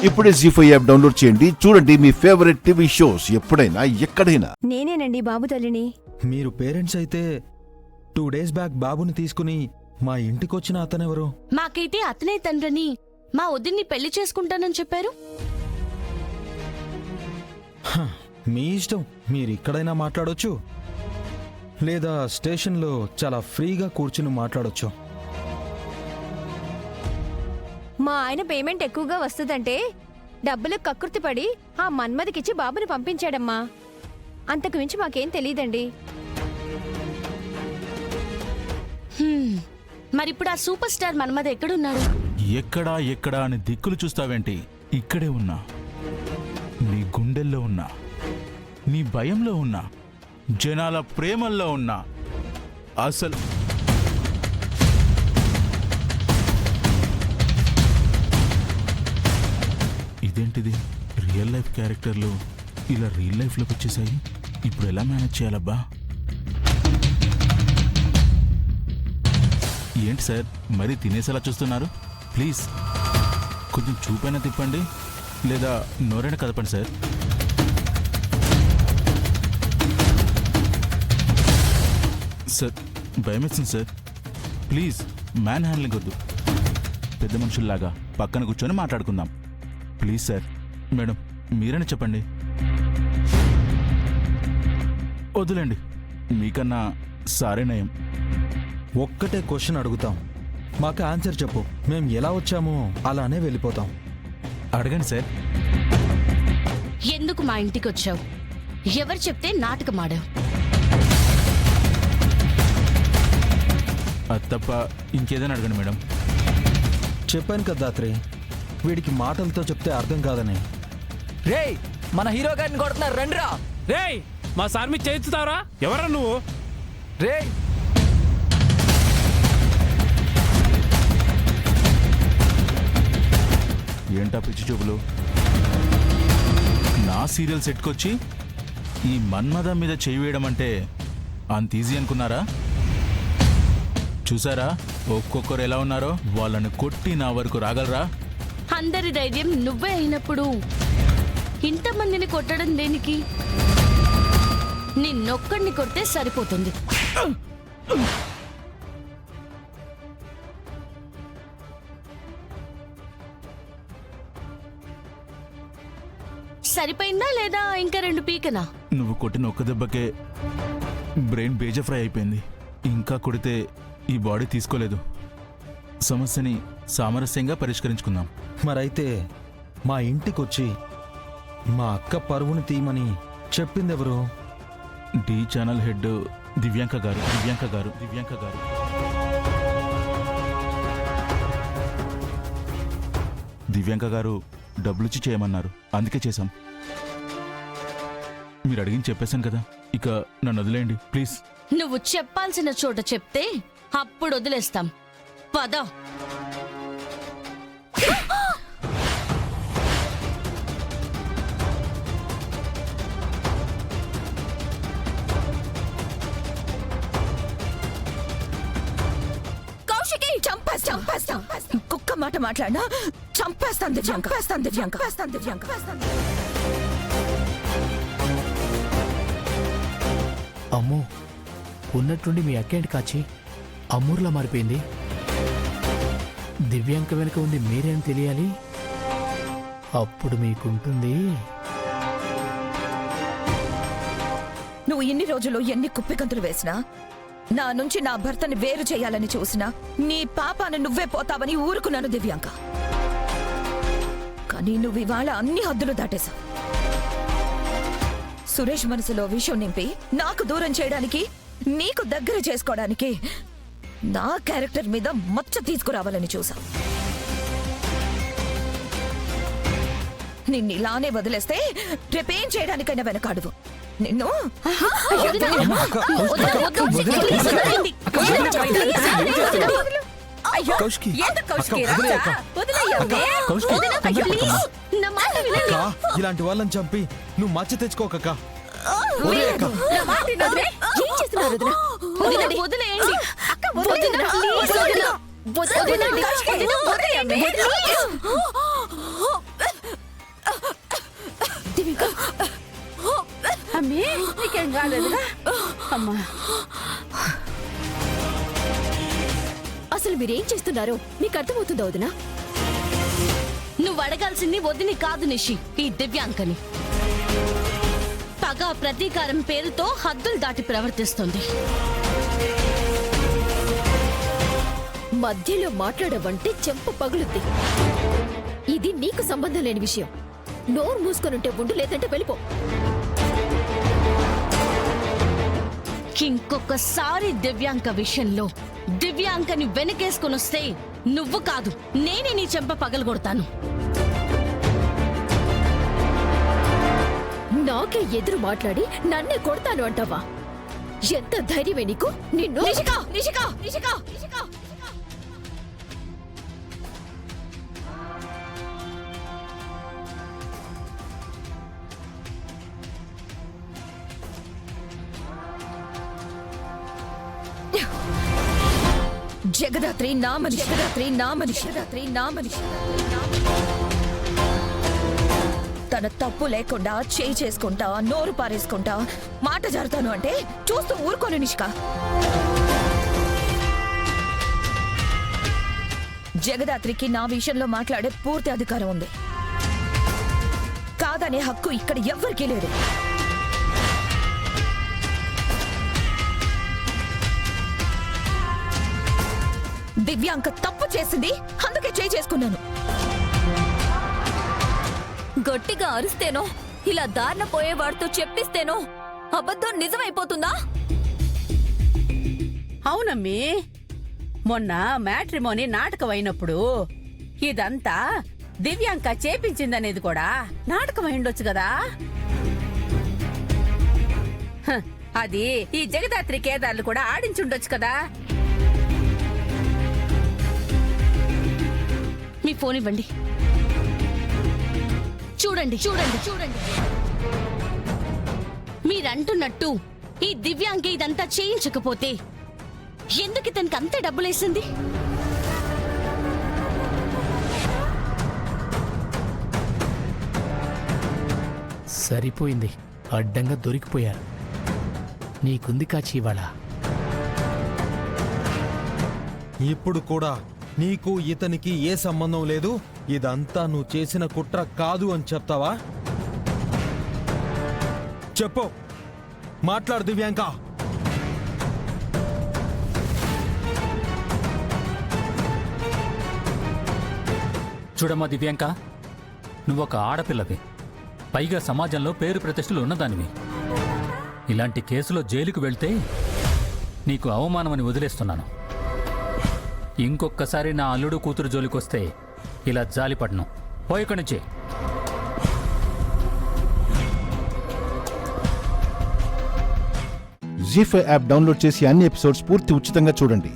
ఇప్పుడే జీ5 app download చేయండి. చూడండి మీ ఫేవరెట్ టీవీ షోస్ ఎప్పుడైనా ఎక్కడైనా. నేనేనండి బాబు తల్లిని. మీరు పేరెంట్స్ అయితే 2 days బ్యాక్ బాబుని తీసుకుని మా ఇంటికొచ్చిన అతనెవరు? మాకైతే అతనే తండ్రిని మా వదిన్ని పెళ్లి చేసుకుంటానని చెప్పారు. మీ ఇష్టం, మీరు ఇక్కడైనా మాట్లాడొచ్చు లేదా స్టేషన్లో చాలా ఫ్రీగా కూర్చుని మాట్లాడొచ్చు. మా ఆయన పేమెంట్ ఎక్కువగా వస్తుందంటే డబ్బులు కక్కుర్తిపడి ఆ మన్మదికిచ్చి బాబుని పంపించాడమ్మా. అంతకు మించి మాకేం తెలియదండి. మరిప్పుడు ఆ సూపర్ స్టార్ మన్మథ ఎక్కడున్నాడు? ఎక్కడా అని దిక్కులు చూస్తావేంటి? ఇక్కడే ఉన్నా, నీ గుండెల్లో ఉన్నా, నీ భయంలో ఉన్నా, జనాల ప్రేమల్లో ఉన్నా. అసలు ఇదేంటిది? రియల్ లైఫ్ క్యారెక్టర్లు ఇలా రియల్ లైఫ్లోకి వచ్చేసాయి. ఇప్పుడు ఎలా మేనేజ్ చేయాలబ్బా? ఏంటి సార్ మరీ తినేసేలా చూస్తున్నారు? ప్లీజ్ కొంచెం చూపైనా తిప్పండి, లేదా నోరైనా కదపండి సార్. సార్ భయమేస్తుంది సార్. ప్లీజ్ మ్యాన్ హ్యాండ్లింగ్ వద్దు. పెద్ద మనుషుల్లాగా పక్కన కూర్చొని మాట్లాడుకుందాం. Please sir. మేడం మీరైనా చెప్పండి. వద్దులేండి, మీకన్నా సారే నయం. ఒక్కటే క్వశ్చన్ అడుగుతాం, మాకు ఆన్సర్ చెప్పు. మేం ఎలా వచ్చామో అలానే వెళ్ళిపోతాం. అడగండి సార్. ఎందుకు మా ఇంటికి వచ్చావు? ఎవరు చెప్తే నాటకం ఆడావు? అది తప్ప ఇంకేదైనా అడగండి మేడం. చెప్పాను కదా దాత్రి, వీడికి మాటలతో చెప్తే అర్థం కాదని. రేయ్, మన హీరో గారిని కొడుతున్నారు, రండిరా. రేయ్, మా సార్ మీద చేయించుతావరా? ఎవరా నువ్వు? రేయ్, ఏంటా పిచ్చి చూపులు? నా సీరియల్ సెట్కొచ్చి ఈ మన్మథ మీద చేయి వేయడం అంటే అంత ఈజీ అనుకున్నారా? చూసారా ఒక్కొక్కరు ఎలా ఉన్నారో? వాళ్ళని కొట్టి నా వరకు రాగలరా? అందరి ధైర్యం నువ్వే అయినప్పుడు ఇంతమందిని కొట్టడం దేనికి? నిన్నొక్కడిని కొడితే సరిపోతుంది. సరిపోయిందా లేదా ఇంకా 2 పీకనా? నువ్వు కొట్టిన ఒక్క దెబ్బకే బ్రెయిన్ బేజ ఫ్రై అయిపోయింది. ఇంకా కొడితే ఈ బాడీ తీసుకోలేదు. సమస్యని సామరస్యంగా పరిష్కరించుకుందాం. మరైతే మా ఇంటికొచ్చి మా అక్క పరువుని తీయమని చెప్పిందెవరు? డి ఛానల్ హెడ్ దివ్యాంక గారు. దివ్యాంక గారు డబ్బులిచ్చి చేయమన్నారు, అందుకే చేశాం. మీరు అడిగింది చెప్పేశాను కదా, ఇక నన్ను వదిలేయండి ప్లీజ్. నువ్వు చెప్పాల్సిన చోట చెప్తే అప్పుడు వదిలేస్తాం. పద. కౌశికి చంపేస్తాం. కుక్క మాట మాట్లాడినా చంపేస్తాను దివ్యాంక. అమ్మో, ఉన్నట్టుండి మీ అక్కేంటి కాచి అమ్మూర్లా మారిపోయింది. దివ్యాంక వెనుక ఉంది మీరేం తెలియాలి? అప్పుడు మీకుంటుంది. నువ్వు ఇన్ని రోజులు ఎన్ని కుప్పికంతులు వేసినా, నా నుంచి నా భర్తని వేరు చేయాలని చూసినా, నీ పాపాన్ని నువ్వే పోతావని ఊరుకున్నాను దివ్యాంక. కానీ నువ్వు ఇవాళ అన్ని హద్దులు దాటేశావు. సురేష్ మనసులో విషయం నింపి నాకు దూరం చేయడానికి, నీకు దగ్గర చేసుకోవడానికి నా క్యారెక్టర్ మీద మచ్చ తీసుకురావాలని చూసా. నిన్నిలానే వదిలేస్తే రేపేం చేయడానికైనా వెనకాడువు. నిన్ను ఇలాంటి వాళ్ళని చంపి నువ్వు మచ్చ తెచ్చుకోక. ఏమి నీకేం కాలేదుగా అమ్మా. అసలు మీరేం చేస్తున్నారో మీకు అర్థమవుతుందా వదినా? నువ్వు అడగాల్సింది వదిని కాదు నిషి, ఈ దివ్యాంకని. పగ ప్రతీకారం పేరుతో హద్దులు దాటి ప్రవర్తిస్తుంది. మధ్యలో మాట్లాడవంటే చెంప పగులుద్ది. ఇది నీకు సంబంధం లేని విషయం. నోరు మూసుకొనుంటే ఉండు, లేదంటే వెళ్ళిపో. ఇంకొకసారి దివ్యాంక విషయంలో దివ్యాంకని వెనకేసుకుని వస్తే నువ్వు కాదు నేనే నీ చెంప పగలగొడతాను. నాకే ఎదురు మాట్లాడి నన్నే కొడతాను అంటావా? ఎంత ధైర్యమే నీకు? నిన్ను నిషికా నిషికా నిషికా నిషికా జగదాత్రి నా మనిషి, జగదాత్రి నా మనిషి, జగదాత్రి నా మనిషి. తన తప్పు లేకుండా చేయి చేసుకుంటా, నోరు పారేసుకుంటా మాట జారుతాను అంటే చూస్తూ ఊరుకోను నిష్క. జగదాత్రికి నా విషయంలో మాట్లాడే పూర్తి అధికారం ఉంది. కాదనే హక్కు ఇక్కడ ఎవ్వరికీ లేదు. దివ్యాంక తప్పు చేసింది, అందుకే చేయి చేసుకున్నాను. గట్టిగా అరిస్తేనో, ఇలా దారిన పోయేవాడితో చెప్పిస్తేనో అబద్ధం నిజమైపోతుందా? అవునమ్మీ, మొన్న మ్యాట్రిమోనీ నాటకం అయినప్పుడు ఇదంతా దివ్యాంక చేపించిందనేది కూడా నాటకం అయిండొచ్చు కదా. హ, అది ఈ జగదాత్రి కేదార్లు కూడా ఆడించుండొచ్చు కదా. మీ ఫోన్ ఇవ్వండి. చూడండి చూడండి చూడండి, మీరంటున్నట్టు ఈ దివ్యాంగి ఇదంతా చేయించకపోతే ఎందుకు ఇతనికి అంతే డబ్బులేసింది? సరిపోయింది, అడ్డంగా దొరికిపోయారు. నీకుంది కాచి ఇవాళ. ఇప్పుడు కూడా నీకు ఇతనికి ఏ సంబంధం లేదు, ఇదంతా నువ్వు చేసిన కుట్ర కాదు అని చెప్తావా? చెప్పు, మాట్లాడు దివ్యాంక. చూడమ్మా దివ్యాంక, నువ్వొక ఆడపిల్లవి, పైగా సమాజంలో పేరు ప్రతిష్టలు ఉన్నదానివి. ఇలాంటి కేసులో జైలుకు వెళ్తే నీకు అవమానమని వదిలేస్తున్నాను. ఇంకొక్కసారి నా అల్లుడు కూతురు జోలికొస్తే ఇలా జాలిపడను. పోయిక్కడి నుంచి. జీ5 యాప్ డౌన్లోడ్ చేసి అన్ని ఎపిసోడ్స్ పూర్తి ఉచితంగా చూడండి.